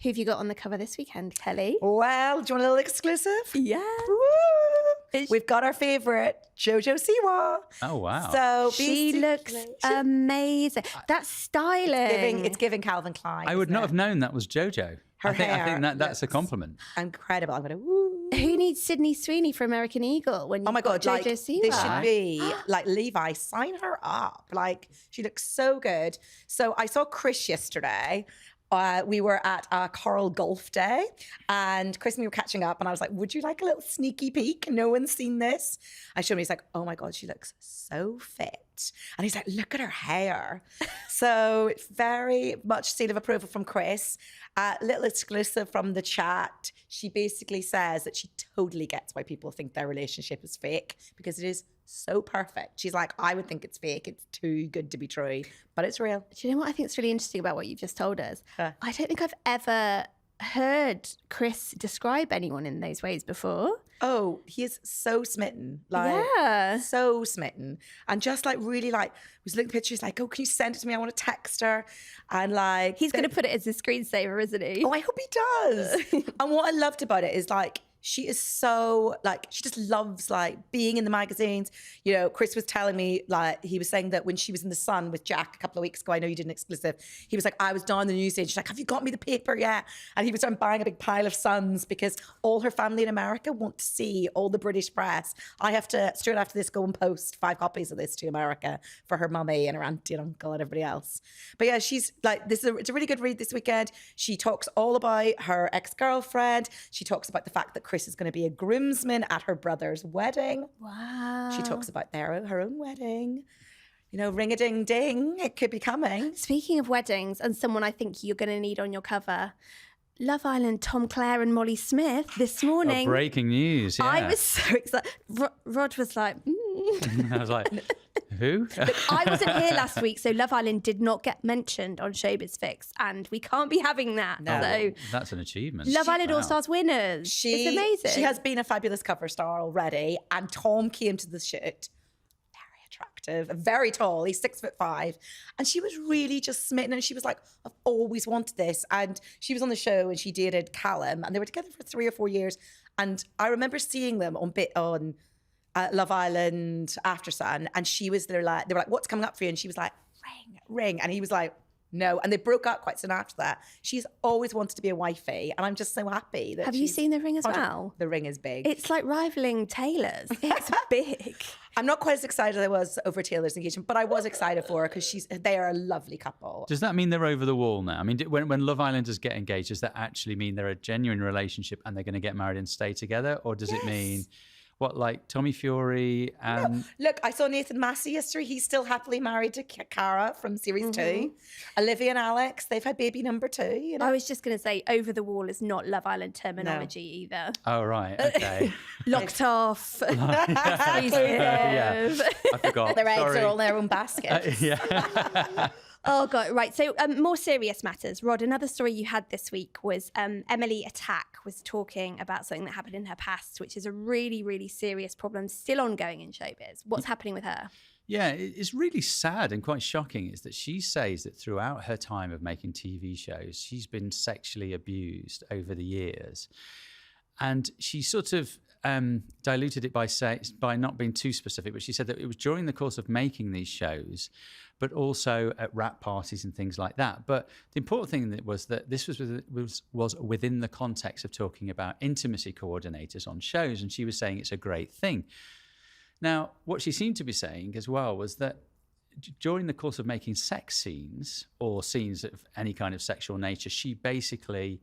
Who have you got on the cover this weekend, Kelly? Well, do you want a little exclusive? Yeah. Woo! We've got our favourite, JoJo Siwa. Oh, wow. So She looks amazing. That styling. It's giving Calvin Klein. I would isn't not it? have known that was JoJo. Her I think hair that's a looks compliment. Incredible. I'm going to woo. Who needs Sydney Sweeney for American Eagle when you've Oh my got God, JoJo like, Siwa? this should be, like, Levi, sign her up. Like, she looks so good. So I saw Chris yesterday. We were at a Coral Golf Day and Chris and me were catching up and I was like, would you like a little sneaky peek? No one's seen this. I showed him, he's like, oh my God, she looks so fit. And he's like, look at her hair. So very much seal of approval from Chris. Little exclusive from the chat. She basically says that she totally gets why people think their relationship is fake because it is so perfect. She's like, I would think it's fake. It's too good to be true, but it's real. Do you know what I think is really interesting about what you've just told us? Huh. I don't think I've ever heard Chris describe anyone in those ways before. Oh, he is so smitten. Like, Yeah. so smitten. And just like really like, was looking at the pictures like, oh, can you send it to me? I want to text her. And like. He's going to put it as a screensaver, isn't he? Oh, I hope he does. And what I loved about it is like, she is so like, she just loves like being in the magazines. You know, Chris was telling me like, he was saying that when she was in The Sun with Jack a couple of weeks ago, I know you did an exclusive. He was like, I was down the newsstand. She's like, have you got me the paper yet? And he was buying a big pile of Suns because all her family in America want to see all the British press. I have to, straight after this, go and post 5 copies of this to America for her mummy and her auntie and uncle and everybody else. But yeah, she's like, it's a really good read this weekend. She talks all about her ex-girlfriend. She talks about the fact that Chris is going to be a groomsman at her brother's wedding. Wow. She talks about her own wedding. You know, ring-a-ding-ding, it could be coming. Speaking of weddings and someone I think you're going to need on your cover, Love Island, Tom Clare and Molly Smith this morning. Oh, breaking news, yeah. I was so excited. Rod was like, I was like, who? Look, I wasn't here last week, so Love Island did not get mentioned on Showbiz Fix, and we can't be having that. No. So That's an achievement. Love Island Wow. All Stars winners. It's amazing. She has been a fabulous cover star already, and Tom came to the shoot. Very attractive, very tall. He's 6'5", and she was really just smitten. And she was like, "I've always wanted this." And she was on the show, and she dated Callum, and they were together for 3 or 4 years. And I remember seeing them on Love Island After Sun, and they were like, "What's coming up for you?" And she was like, "Ring," and he was like, "No," and they broke up quite soon after that. She's always wanted to be a wifey, and I'm just so happy that. Have you seen The Ring as well? The Ring is big. It's like rivaling Taylor's. It's big. I'm not quite as excited as I was over Taylor's engagement, but I was excited for her because they are a lovely couple. Does that mean they're over the wall now? I mean, when Love Islanders get engaged, does that actually mean they're a genuine relationship and they're going to get married and stay together? Or does it mean, what, like Tommy Fury and... No. Look, I saw Nathan Massey yesterday. He's still happily married to Cara from series 2. Olivia and Alex, they've had baby number 2. You know? I was just going to say, over the wall is not Love Island terminology either. Oh, right. Okay. Locked off. Yeah. I forgot. Their eggs Sorry. are all in their own basket. Yeah. Oh, God. Right. So more serious matters. Rod, another story you had this week was Emily Attack was talking about something that happened in her past, which is a really, really serious problem still ongoing in showbiz. What's happening with her? Yeah, it's really sad and quite shocking is that she says that throughout her time of making TV shows, she's been sexually abused over the years. And she sort of diluted it by not being too specific, but she said that it was during the course of making these shows, but also at rap parties and things like that. But the important thing was that this was within the context of talking about intimacy coordinators on shows, and she was saying it's a great thing. Now, what she seemed to be saying as well was that during the course of making sex scenes or scenes of any kind of sexual nature, she basically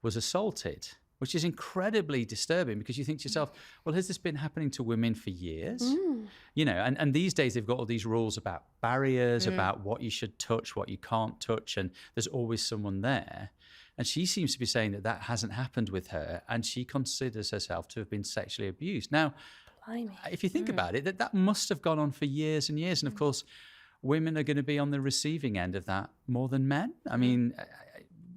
was assaulted, which is incredibly disturbing because you think to yourself, well, has this been happening to women for years? You know, and these days they've got all these rules about barriers, about what you should touch, what you can't touch, and there's always someone there. And she seems to be saying that that hasn't happened with her, and she considers herself to have been sexually abused. Now, if you think about it, that must have gone on for years and years. And of course, women are going to be on the receiving end of that more than men. I mean,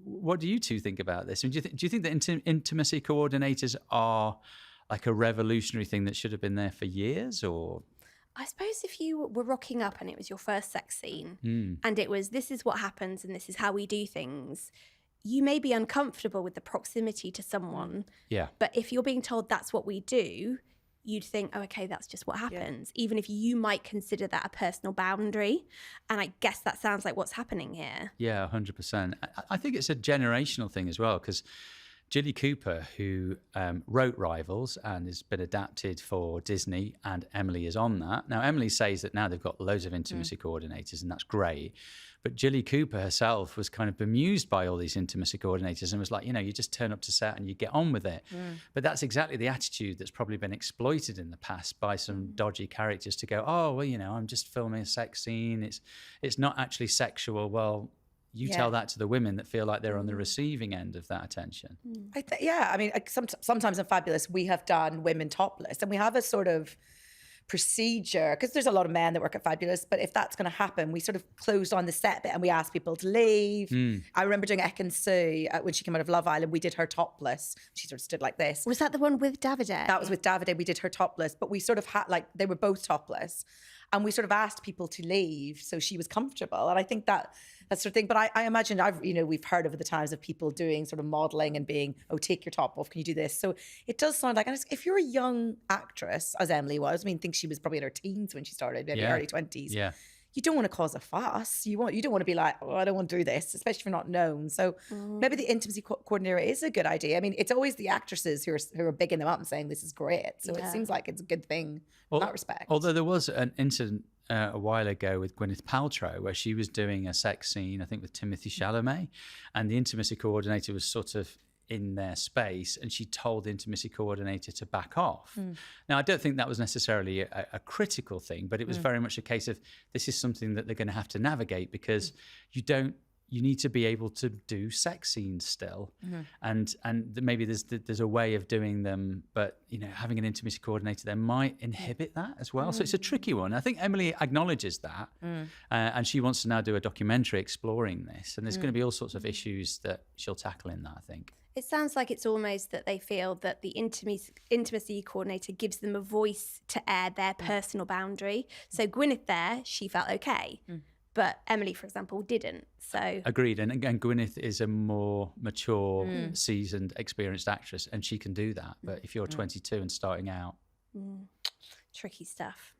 what do you two think about this? I mean, do you think that intimacy coordinators are like a revolutionary thing that should have been there for years, or? I suppose if you were rocking up and it was your first sex scene and it was, this is what happens and this is how we do things, you may be uncomfortable with the proximity to someone. Yeah. But if you're being told that's what we do, you'd think, oh, okay, that's just what happens, even if you might consider that a personal boundary. And I guess that sounds like what's happening here. Yeah, 100%. I think it's a generational thing as well, because Jilly Cooper, who wrote Rivals and has been adapted for Disney, and Emily is on that. Now, Emily says that now they've got loads of intimacy coordinators, and that's great. But Jilly Cooper herself was kind of bemused by all these intimacy coordinators and was like, you just turn up to set and you get on with it. But that's exactly the attitude that's probably been exploited in the past by some dodgy characters to go, oh, well, I'm just filming a sex scene. It's not actually sexual. Well, you tell that to the women that feel like they're on the receiving end of that attention. I mean, sometimes in Fabulous, we have done women topless, and we have a sort of procedure, because there's a lot of men that work at Fabulous, but if that's going to happen, we sort of closed on the set bit and we asked people to leave. I remember doing Ekin Sue when she came out of Love Island. We did her topless. She sort of stood like this. Was that the one with Davide? That was with Davide. We did her topless, but we sort of had, like, they were both topless, and we sort of asked people to leave so she was comfortable. And I think that sort of thing. But I imagine we've heard over the times of people doing sort of modeling and being, oh, take your top off, can you do this? So it does sound like, and if you're a young actress, as Emily was, I think she was probably in her teens when she started, maybe early 20s. Yeah. You don't want to cause a fuss. You don't want to be like, oh, I don't want to do this, especially if you're not known. So maybe the intimacy coordinator is a good idea. I mean, it's always the actresses who are bigging them up and saying this is great. So it seems like it's a good thing in that respect. Although there was an incident a while ago with Gwyneth Paltrow where she was doing a sex scene, I think with Timothée Chalamet, and the intimacy coordinator was sort of in their space, and she told the intimacy coordinator to back off. Now, I don't think that was necessarily a critical thing, but it was very much a case of this is something that they're going to have to navigate, because you need to be able to do sex scenes still, and maybe there's a way of doing them, but having an intimacy coordinator there might inhibit that as well. So it's a tricky one. I think Emily acknowledges that, and she wants to now do a documentary exploring this, and there's going to be all sorts of issues that she'll tackle in that, I think. It sounds like it's almost that they feel that the intimacy coordinator gives them a voice to air their personal boundary. So Gwyneth there, she felt okay. But Emily, for example, didn't. So agreed. And again, Gwyneth is a more mature, seasoned, experienced actress, and she can do that. But if you're 22 and starting out, tricky stuff.